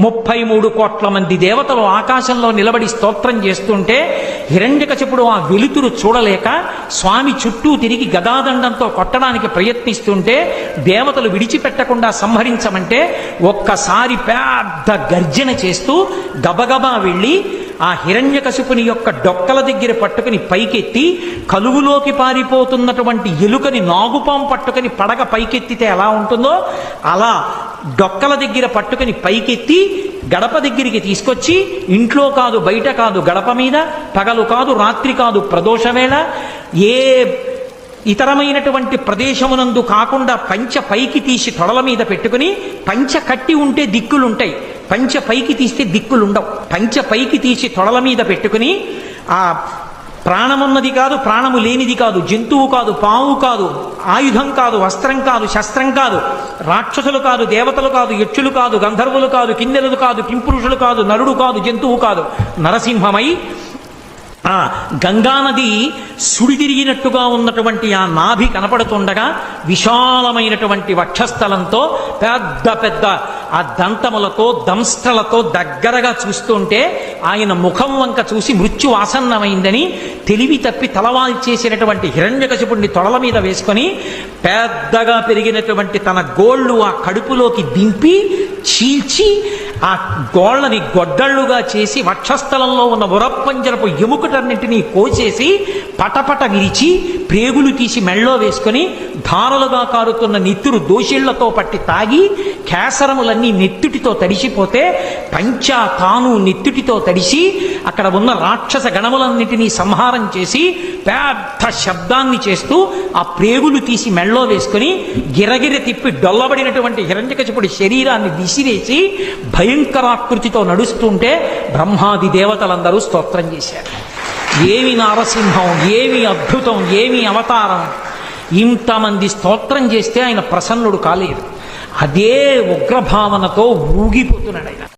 33 కోట్ల మంది దేవతలు ఆకాశంలో నిలబడి స్తోత్రం చేస్తుంటే హిరణ్యకశిపుడు ఆ వెలుతురు చూడలేక స్వామి చుట్టూ తిరిగి గదాదండంతో కొట్టడానికి ప్రయత్నిస్తుంటే దేవతలు విడిచిపెట్టకుండా సంహరించమంటే ఒక్కసారి పెద్ద గర్జన చేస్తూ గబగబా వెళ్ళి ఆ హిరణ్యకశిపుని యొక్క డొక్కల దగ్గర పట్టుకుని పైకెత్తి కలుగులోకి పారిపోతున్నటువంటి ఎలుకని నాగుపాం పట్టుకుని పడగ పైకెత్తితే ఎలా ఉంటుందో అలా డొక్కల దగ్గర పట్టుకుని పైకెత్తి గడప దగ్గరికి తీసుకొచ్చి ఇంట్లో కాదు బయట కాదు గడప మీద పగలు కాదు రాత్రి కాదు ప్రదోషవేళ ఏ ఇతరమైనటువంటి ప్రదేశమునందు కాకుండా పంచ పైకి తీసి తొడల మీద పెట్టుకుని పంచ కట్టి ఉంటే దిక్కులుంటాయి, పంచ పైకి తీస్తే దిక్కులుండవు. పంచ పైకి తీసి తొడల మీద పెట్టుకుని ఆ ప్రాణమున్నది కాదు ప్రాణము లేనిది కాదు, జంతువు కాదు పావు కాదు, ఆయుధం కాదు వస్త్రం కాదు శస్త్రం కాదు, రాక్షసులు కాదు దేవతలు కాదు యక్షులు కాదు గంధర్వులు కాదు కిన్నెరులు కాదు కింపురుషులు కాదు నరుడు కాదు జంతువు కాదు, నరసింహమై ఆ గంగానది సుడితిరిగినట్టుగా ఉన్నటువంటి ఆ నాభి కనపడుతుండగా విశాలమైనటువంటి వక్షస్థలంతో పెద్ద పెద్ద ఆ దంతములతో దంస్ట్రలతో దగ్గరగా చూస్తుంటే ఆయన ముఖం వంక చూసి మృత్యు ఆసన్నమైందని తెలివి తప్పి తలవాల్చేసినటువంటి హిరణ్యకశిపుడిని తొడల మీద వేసుకొని పెద్దగా పెరిగినటువంటి తన గోళ్ళు ఆ కడుపులోకి దింపి చీల్చి ఆ గోళ్ళని గొడ్డళ్ళుగా చేసి వక్షస్థలంలో ఉన్న ఉరప్పంజరపు ఎముకటన్నింటినీ కోసేసి పటపట విరిచి ప్రేగులు తీసి మెళ్ళో వేసుకొని ధారలుగా కారుతున్న నెత్తురు దోషిళ్లతో పట్టి తాగి కేసరములన్నీ నెత్తుటితో తడిసిపోతే పంచా తాను నెత్తుటితో తడిసి అక్కడ ఉన్న రాక్షస గణములన్నిటినీ సంహారం చేసి పెద్ద శబ్దాన్ని చేస్తూ ఆ ప్రేగులు తీసి మెళ్ళో వేసుకొని గిరగిర తిప్పి డొల్లబడినటువంటి హిరణ్యకశిపుడి శరీరాన్ని విసిరేసి భయంకరాకృతితో నడుస్తుంటే బ్రహ్మాది దేవతలందరూ స్తోత్రం చేశారు. ఏమి నారసింహం, ఏమి అద్భుతం, ఏమి అవతారం! ఇంతమంది స్తోత్రం చేస్తే ఆయన ప్రసన్నుడు కాలేదు. అదే ఉగ్రభావనతో ఊగిపోతున్నాడు ఆయన.